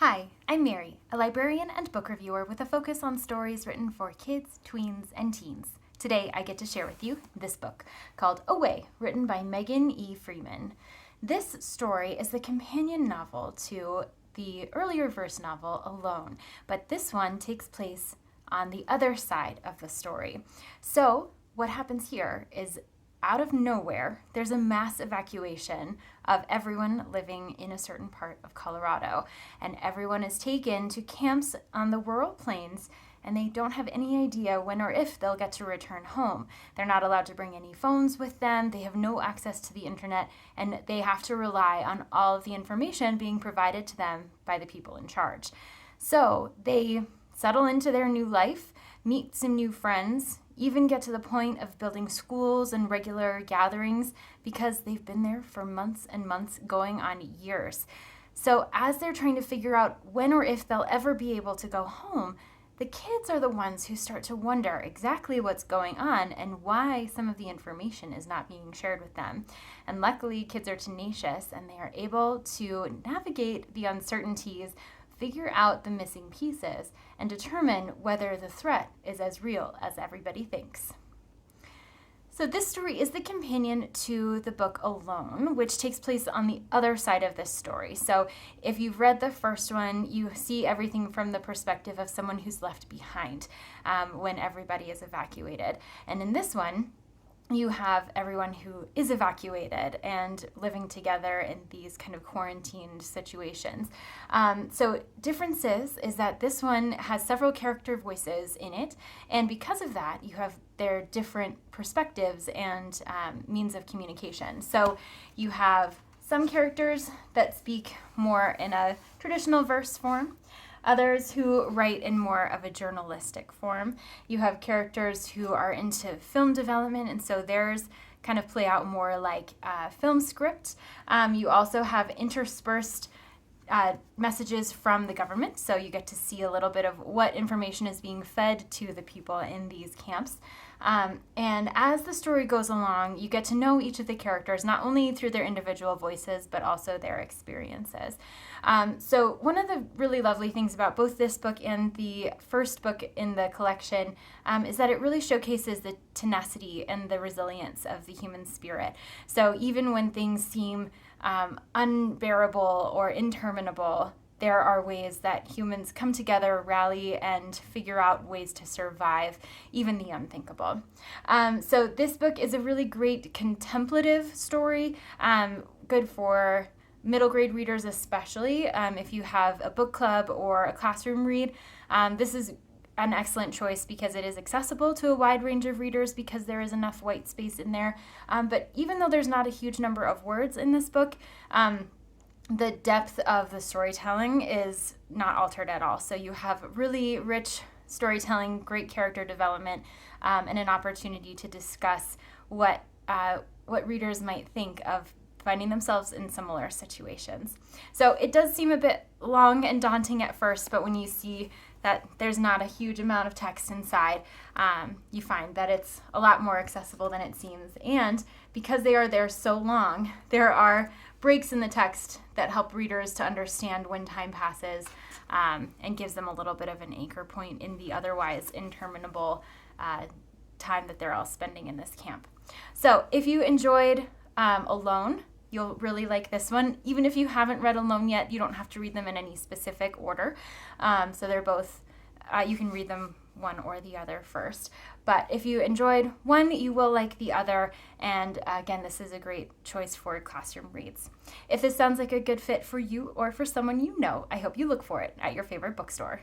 Hi, I'm Mary, a librarian and book reviewer with a focus on stories written for kids, tweens, and teens. Today I get to share with you this book called Away, written by Megan E. Freeman. This story is the companion novel to the earlier verse novel Alone, but this one takes place on the other side of the story. So what happens here is out of nowhere, there's a mass evacuation of everyone living in a certain part of Colorado, and everyone is taken to camps on the rural plains, and they don't have any idea when or if they'll get to return home. They're not allowed to bring any phones with them, they have no access to the internet, and they have to rely on all of the information being provided to them by the people in charge. So they settle into their new life, meet some new friends, even get to the point of building schools and regular gatherings because they've been there for months and months, going on years. So as they're trying to figure out when or if they'll ever be able to go home, the kids are the ones who start to wonder exactly what's going on and why some of the information is not being shared with them. And luckily, kids are tenacious and they are able to navigate the uncertainties, figure out the missing pieces, and determine whether the threat is as real as everybody thinks. So this story is the companion to the book Alone, which takes place on the other side of this story. So if you've read the first one, you see everything from the perspective of someone who's left behind when everybody is evacuated. And in this one, you have everyone who is evacuated and living together in these kind of quarantined situations. So differences is that this one has several character voices in it, and because of that, you have their different perspectives and means of communication. So you have some characters that speak more in a traditional verse form, others who write in more of a journalistic form. You have characters who are into film development, and so theirs kind of play out more like a film script. You also have interspersed messages from the government, so you get to see a little bit of what information is being fed to the people in these camps. And as the story goes along, you get to know each of the characters, not only through their individual voices, but also their experiences. So one of the really lovely things about both this book and the first book in the collection is that it really showcases the tenacity and the resilience of the human spirit. So even when things seem unbearable or interminable, there are ways that humans come together, rally, and figure out ways to survive even the unthinkable. So this book is a really great contemplative story, good for middle grade readers especially. If you have a book club or a classroom read, this is an excellent choice because it is accessible to a wide range of readers because there is enough white space in there. But even though there's not a huge number of words in this book, the depth of the storytelling is not altered at all. So you have really rich storytelling, great character development, and an opportunity to discuss what readers might think of finding themselves in similar situations. So it does seem a bit long and daunting at first, but when you see that there's not a huge amount of text inside, you find that it's a lot more accessible than it seems. And because they are there so long, there are breaks in the text that help readers to understand when time passes and gives them a little bit of an anchor point in the otherwise interminable time that they're all spending in this camp. So if you enjoyed Alone, you'll really like this one. Even if you haven't read Alone yet, you don't have to read them in any specific order. So they're both, you can read them one or the other first. But if you enjoyed one, you will like the other. And again, this is a great choice for classroom reads. If this sounds like a good fit for you or for someone you know, I hope you look for it at your favorite bookstore.